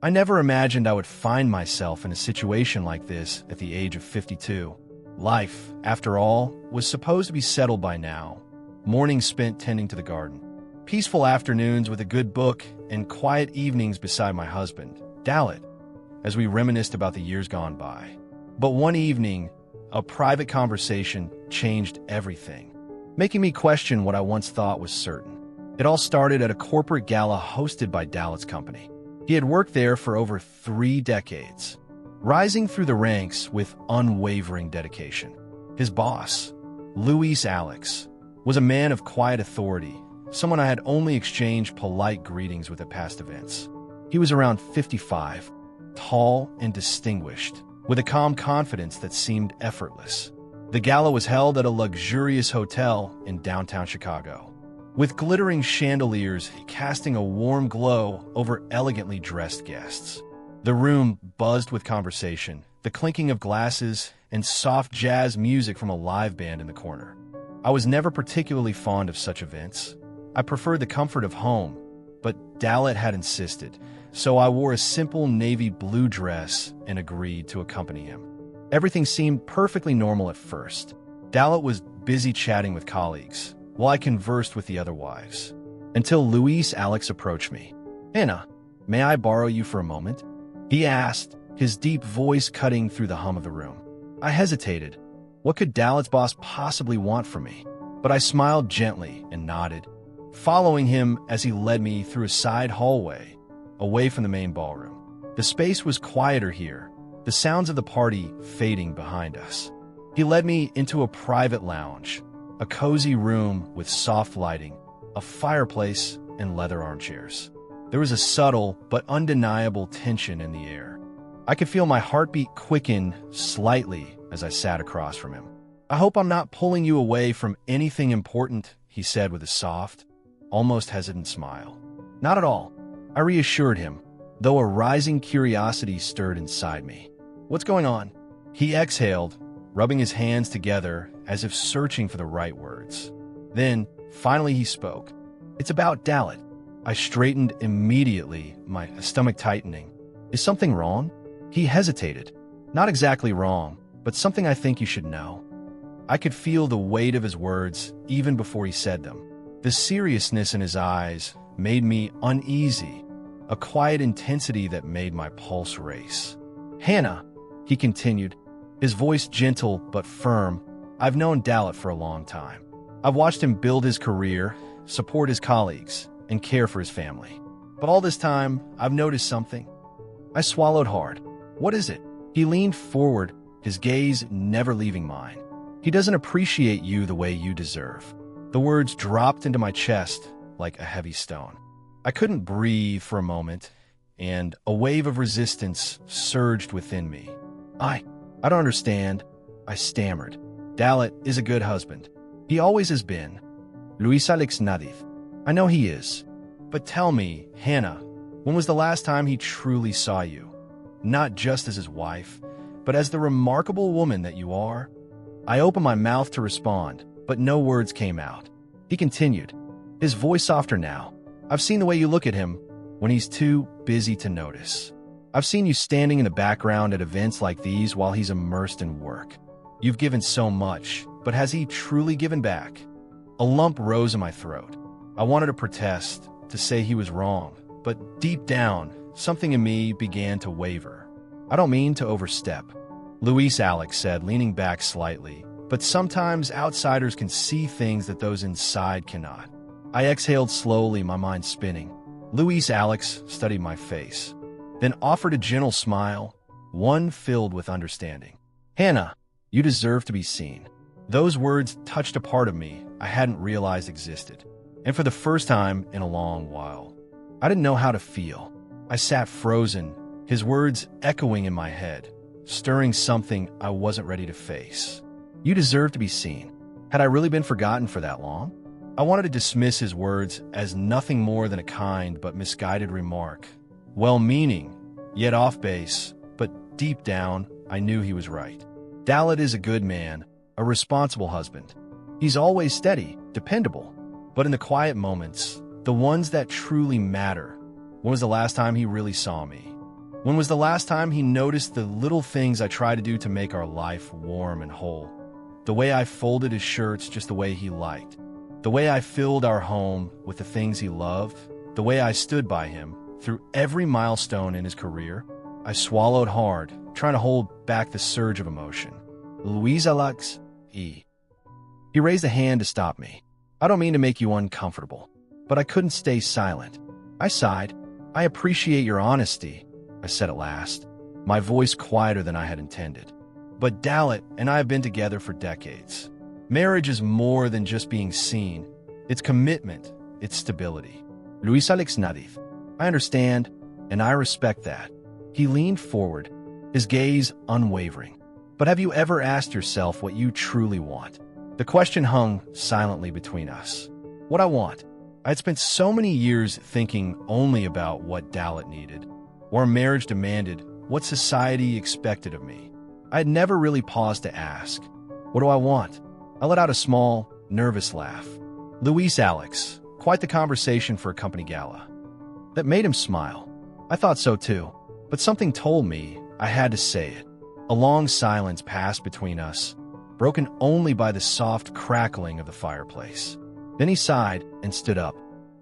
I never imagined I would find myself in a situation like this at the age of 52. Life, after all, was supposed to be settled by now. Mornings spent tending to the garden, peaceful afternoons with a good book, and quiet evenings beside my husband, Dalit, as we reminisced about the years gone by. But one evening, a private conversation changed everything, making me question what I once thought was certain. It all started at a corporate gala hosted by Dalit's company. He had worked there for over 3 decades, rising through the ranks with unwavering dedication. His boss, Luis Alex, was a man of quiet authority, someone I had only exchanged polite greetings with at past events. He was around 55, tall and distinguished, with a calm confidence that seemed effortless. The gala was held at a luxurious hotel in downtown Chicago, with glittering chandeliers casting a warm glow over elegantly dressed guests. The room buzzed with conversation, the clinking of glasses, and soft jazz music from a live band in the corner. I was never particularly fond of such events. I preferred the comfort of home, but Dalit had insisted, so I wore a simple navy blue dress and agreed to accompany him. Everything seemed perfectly normal at first. Dalit was busy chatting with colleagues, while I conversed with the other wives, until Luis Alex approached me. "Hannah, may I borrow you for a moment?" he asked, his deep voice cutting through the hum of the room. I hesitated. What could Dalit's boss possibly want from me? But I smiled gently and nodded, following him as he led me through a side hallway, away from the main ballroom. The space was quieter here, the sounds of the party fading behind us. He led me into a private lounge, a cozy room with soft lighting, a fireplace, and leather armchairs. There was a subtle but undeniable tension in the air. I could feel my heartbeat quicken slightly as I sat across from him. "I hope I'm not pulling you away from anything important," he said with a soft, almost hesitant smile. "Not at all," I reassured him, though a rising curiosity stirred inside me. "What's going on?" He exhaled, rubbing his hands together as if searching for the right words. Then, finally he spoke. "It's about Dalit." I straightened immediately, my stomach tightening. "Is something wrong?" He hesitated. "Not exactly wrong, but something I think you should know." I could feel the weight of his words even before he said them. The seriousness in his eyes made me uneasy, a quiet intensity that made my pulse race. "Hannah," he continued, his voice gentle but firm, "I've known Dalit for a long time. I've watched him build his career, support his colleagues, and care for his family. But all this time, I've noticed something." I swallowed hard. "What is it?" He leaned forward, his gaze never leaving mine. "He doesn't appreciate you the way you deserve." The words dropped into my chest like a heavy stone. I couldn't breathe for a moment, and a wave of resistance surged within me. I don't understand," I stammered. "Dalit is a good husband. He always has been. Luis Alex Nadith. I know he is. But tell me, Hannah, when was the last time he truly saw you? Not just as his wife, but as the remarkable woman that you are?" I opened my mouth to respond, but no words came out. He continued, his voice softer now. "I've seen the way you look at him when he's too busy to notice. I've seen you standing in the background at events like these while he's immersed in work. You've given so much, but has he truly given back?" A lump rose in my throat. I wanted to protest, to say he was wrong, but deep down, something in me began to waver. "I don't mean to overstep," Luis Alex said, leaning back slightly, "but sometimes outsiders can see things that those inside cannot." I exhaled slowly, my mind spinning. Luis Alex studied my face, then offered a gentle smile, one filled with understanding. "Hannah, you deserve to be seen." Those words touched a part of me I hadn't realized existed, and for the first time in a long while, I didn't know how to feel. I sat frozen, his words echoing in my head, stirring something I wasn't ready to face. "You deserve to be seen." Had I really been forgotten for that long? I wanted to dismiss his words as nothing more than a kind but misguided remark. Well-meaning, yet off base, but deep down, I knew he was right. Dalit is a good man, a responsible husband. He's always steady, dependable. But in the quiet moments, the ones that truly matter, when was the last time he really saw me? When was the last time he noticed the little things I try to do to make our life warm and whole? The way I folded his shirts just the way he liked. The way I filled our home with the things he loved. The way I stood by him through every milestone in his career. I swallowed hard, trying to hold back the surge of emotion. Luis Alex E. He raised a hand to stop me. I don't mean to make you uncomfortable, but I couldn't stay silent. I sighed. I appreciate your honesty, I said at last, my voice quieter than I had intended. But Dalit and I have been together for decades. Marriage is more than just being seen. It's commitment. It's stability. Luis Alex Nadif. I understand, and I respect that. He leaned forward, his gaze unwavering. But have you ever asked yourself what you truly want? The question hung silently between us. What I want. I had spent so many years thinking only about what Dalit needed, what our marriage demanded, what society expected of me. I had never really paused to ask, what do I want? I let out a small, nervous laugh. Luis Alex, quite the conversation for a company gala. That made him smile. I thought so too, but something told me I had to say it. A long silence passed between us, broken only by the soft crackling of the fireplace. Then he sighed and stood up.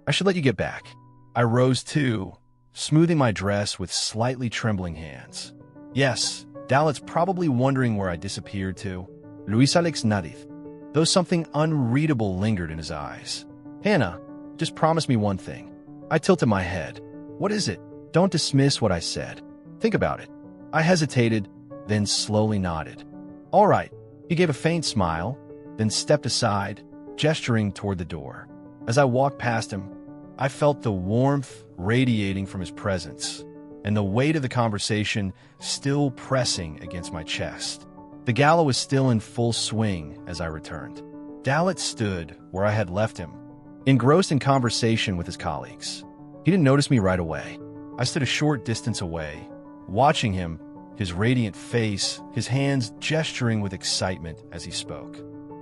I should let you get back. I rose too, smoothing my dress with slightly trembling hands. Yes, Dalit's probably wondering where I disappeared to. Luis Alex Nadif, though something unreadable lingered in his eyes. Hannah, just promise me one thing. I tilted my head. What is it? Don't dismiss what I said. Think about it. I hesitated, then slowly nodded. All right. He gave a faint smile, then stepped aside, gesturing toward the door. As I walked past him, I felt the warmth radiating from his presence, and the weight of the conversation still pressing against my chest. The gala was still in full swing as I returned. Dalit stood where I had left him, engrossed in conversation with his colleagues. He didn't notice me right away. I stood a short distance away, watching him, his radiant face, his hands gesturing with excitement as he spoke.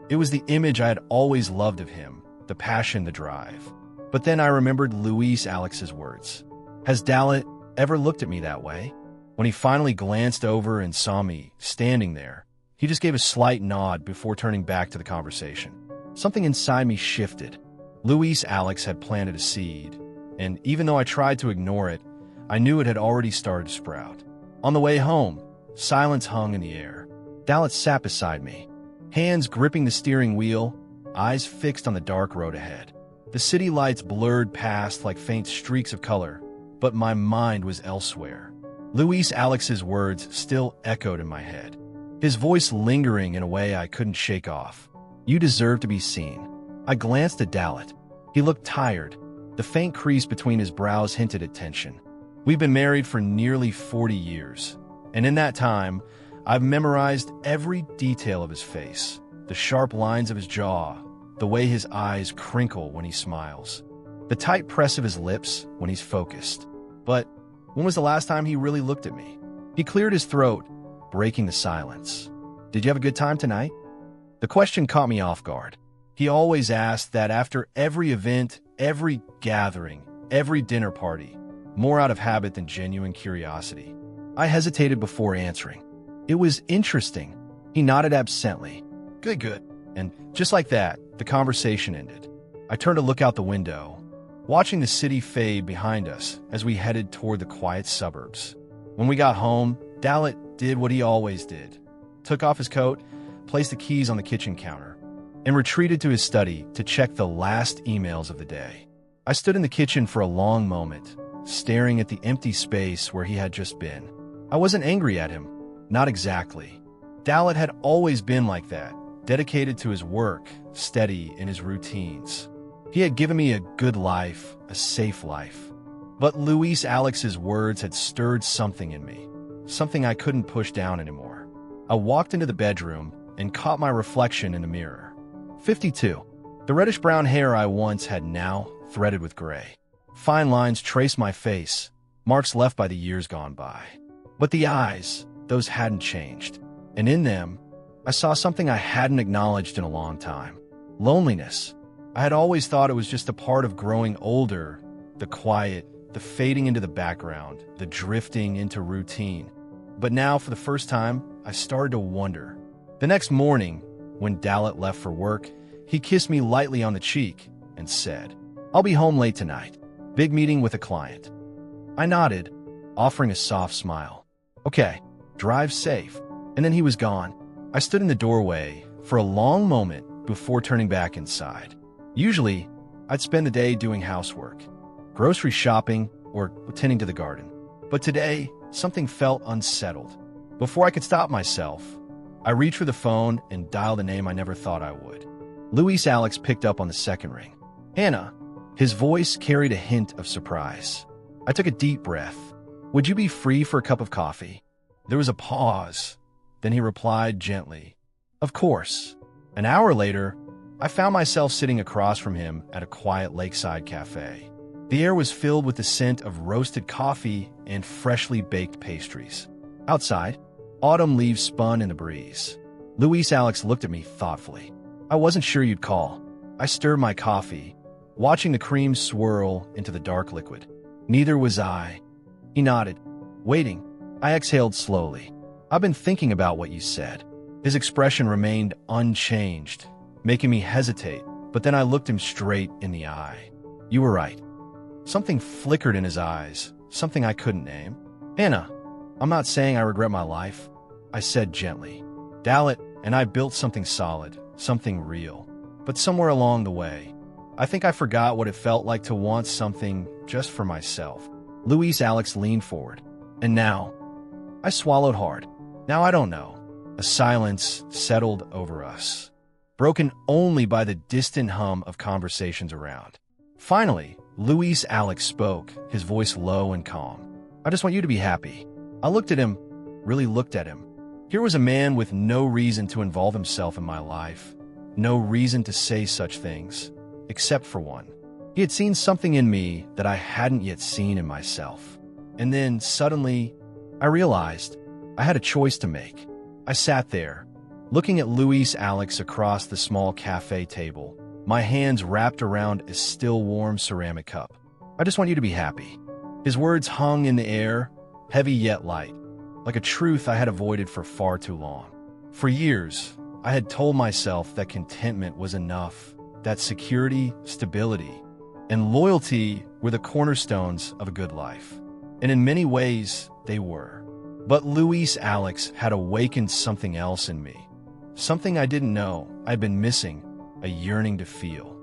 It was the image I had always loved of him, the passion, the drive. But then I remembered Luis Alex's words. Has Dalit ever looked at me that way? When he finally glanced over and saw me standing there, he just gave a slight nod before turning back to the conversation. Something inside me shifted. Luis Alex had planted a seed, and even though I tried to ignore it, I knew it had already started to sprout. On the way home, silence hung in the air. Dalit sat beside me, hands gripping the steering wheel, eyes fixed on the dark road ahead. The city lights blurred past like faint streaks of color, but my mind was elsewhere. Luis Alex's words still echoed in my head, his voice lingering in a way I couldn't shake off. You deserve to be seen. I glanced at Dalit. He looked tired. The faint crease between his brows hinted at tension. We've been married for nearly 40 years, and in that time, I've memorized every detail of his face, the sharp lines of his jaw, the way his eyes crinkle when he smiles, the tight press of his lips when he's focused. But when was the last time he really looked at me? He cleared his throat, breaking the silence. Did you have a good time tonight? The question caught me off guard. He always asked that after every event, every gathering, every dinner party, more out of habit than genuine curiosity. I hesitated before answering. It was interesting. He nodded absently. Good. And just like that, the conversation ended. I turned to look out the window, watching the city fade behind us as we headed toward the quiet suburbs. When we got home, Dalit did what he always did. Took off his coat, placed the keys on the kitchen counter, and retreated to his study to check the last emails of the day. I stood in the kitchen for a long moment, staring at the empty space where he had just been. I wasn't angry at him. Not exactly. Dalit had always been like that, dedicated to his work, steady in his routines. He had given me a good life, a safe life. But Luis Alex's words had stirred something in me, something I couldn't push down anymore. I walked into the bedroom and caught my reflection in the mirror. 52. The reddish-brown hair I once had now threaded with gray. Fine lines traced my face, marks left by the years gone by. But the eyes, those hadn't changed. And in them, I saw something I hadn't acknowledged in a long time. Loneliness. I had always thought it was just a part of growing older, the quiet, the fading into the background, the drifting into routine. But now, for the first time, I started to wonder. The next morning, when Dalit left for work, he kissed me lightly on the cheek and said, "I'll be home late tonight. Big meeting with a client." I nodded, offering a soft smile. "Okay, drive safe." And then he was gone. I stood in the doorway for a long moment before turning back inside. Usually, I'd spend the day doing housework, grocery shopping, or tending to the garden. But today, something felt unsettled. Before I could stop myself, I reached for the phone and dialed a name I never thought I would. Luis Alex picked up on the second ring. "Hannah." His voice carried a hint of surprise. I took a deep breath. "Would you be free for a cup of coffee?" There was a pause. Then he replied gently, "Of course." An hour later, I found myself sitting across from him at a quiet lakeside cafe. The air was filled with the scent of roasted coffee and freshly baked pastries. Outside, autumn leaves spun in the breeze. Luis Alex looked at me thoughtfully. "I wasn't sure you'd call." I stirred my coffee, watching the cream swirl into the dark liquid. "Neither was I." He nodded, waiting. I exhaled slowly. "I've been thinking about what you said." His expression remained unchanged, making me hesitate, but then I looked him straight in the eye. "You were right." Something flickered in his eyes, something I couldn't name. "Hannah, I'm not saying I regret my life," I said gently. "Dalit and I built something solid, something real. But somewhere along the way, I think I forgot what it felt like to want something just for myself." Luis Alex leaned forward. "And now?" I swallowed hard. "Now I don't know." A silence settled over us, broken only by the distant hum of conversations around. Finally, Luis Alex spoke, his voice low and calm. "I just want you to be happy." I looked at him, really looked at him. Here was a man with no reason to involve himself in my life, no reason to say such things, except for one. He had seen something in me that I hadn't yet seen in myself. And then, suddenly, I realized I had a choice to make. I sat there, looking at Luis Alex across the small cafe table, my hands wrapped around a still warm ceramic cup. "I just want you to be happy." His words hung in the air, heavy yet light, like a truth I had avoided for far too long. For years, I had told myself that contentment was enough, that security, stability, and loyalty were the cornerstones of a good life. And in many ways, they were. But Luis Alex had awakened something else in me. Something I didn't know I'd been missing, a yearning to feel.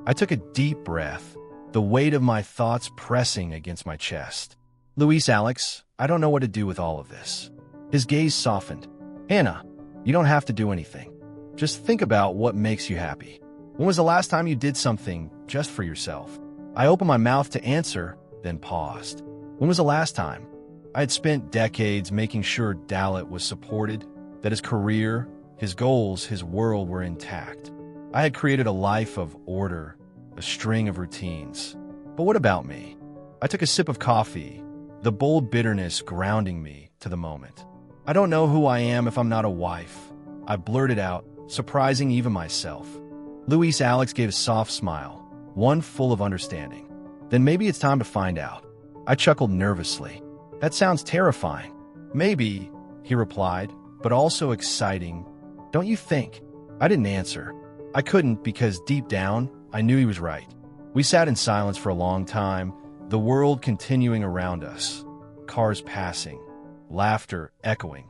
I took a deep breath, the weight of my thoughts pressing against my chest. "Luis Alex, I don't know what to do with all of this." His gaze softened. "Hannah, you don't have to do anything. Just think about what makes you happy. When was the last time you did something just for yourself?" I opened my mouth to answer, then paused. When was the last time? I had spent decades making sure Dalit was supported, that his career, his goals, his world were intact. I had created a life of order, a string of routines. But what about me? I took a sip of coffee, the bold bitterness grounding me to the moment. "I don't know who I am if I'm not a wife," I blurted out, surprising even myself. Luis Alex gave a soft smile, one full of understanding. "Then maybe it's time to find out." I chuckled nervously. "That sounds terrifying." "Maybe," he replied, "but also exciting. Don't you think?" I didn't answer. I couldn't because deep down, I knew he was right. We sat in silence for a long time, the world continuing around us, cars passing, laughter echoing,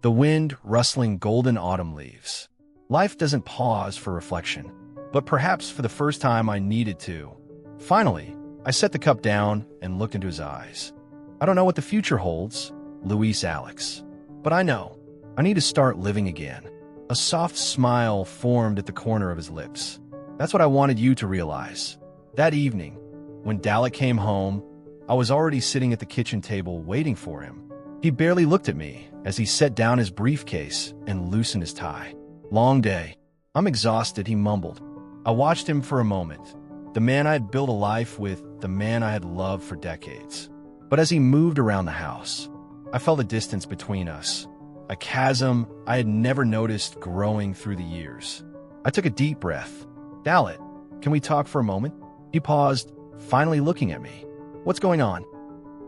the wind rustling golden autumn leaves. Life doesn't pause for reflection, but perhaps for the first time I needed to. Finally, I set the cup down and looked into his eyes. "I don't know what the future holds, Luis Alex, but I know I need to start living again." A soft smile formed at the corner of his lips. "That's what I wanted you to realize." That evening, when Dalit came home, I was already sitting at the kitchen table waiting for him. He barely looked at me as he set down his briefcase and loosened his tie. "Long day. I'm exhausted," he mumbled. I watched him for a moment. The man I had built a life with, the man I had loved for decades. But as he moved around the house, I felt a distance between us, a chasm I had never noticed growing through the years. I took a deep breath. "Dalit, can we talk for a moment?" He paused, finally looking at me. "What's going on?"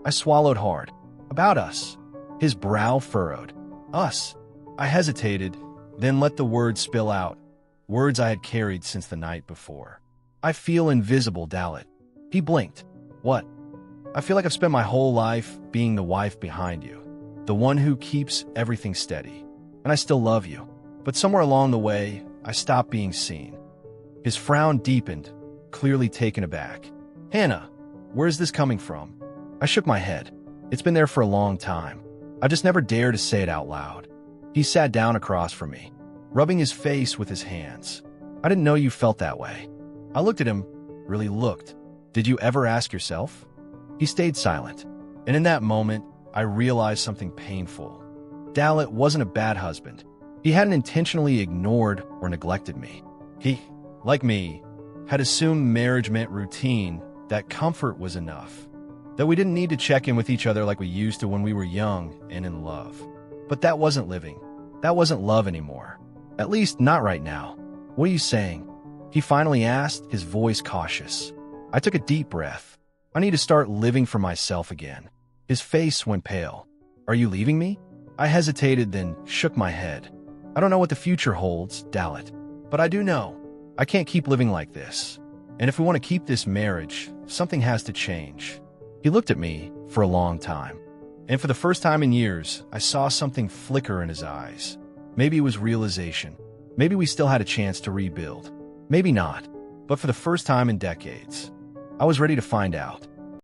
I swallowed hard. About us. His brow furrowed. Us. I hesitated, then let the words spill out. Words I had carried since the night before. I feel invisible, Dalit. He blinked. What? I feel like I've spent my whole life being the wife behind you. The one who keeps everything steady. And I still love you. But somewhere along the way, I stopped being seen. His frown deepened, clearly taken aback. Hannah, where's this coming from? I shook my head. It's been there for a long time. I just never dared to say it out loud. He sat down across from me, rubbing his face with his hands. I didn't know you felt that way. I looked at him, really looked. Did you ever ask yourself? He stayed silent, and in that moment, I realized something painful. Dalit wasn't a bad husband. He hadn't intentionally ignored or neglected me. He, like me, had assumed marriage meant routine, that comfort was enough, that we didn't need to check in with each other like we used to when we were young and in love. But that wasn't living. That wasn't love anymore. At least not right now. What are you saying? He finally asked, his voice cautious. I took a deep breath. I need to start living for myself again. His face went pale. Are you leaving me? I hesitated, then shook my head. I don't know what the future holds, Dalit. But I do know. I can't keep living like this. And if we want to keep this marriage, something has to change. He looked at me for a long time. And for the first time in years, I saw something flicker in his eyes. Maybe it was realization. Maybe we still had a chance to rebuild. Maybe not. But for the first time in decades, I was ready to find out.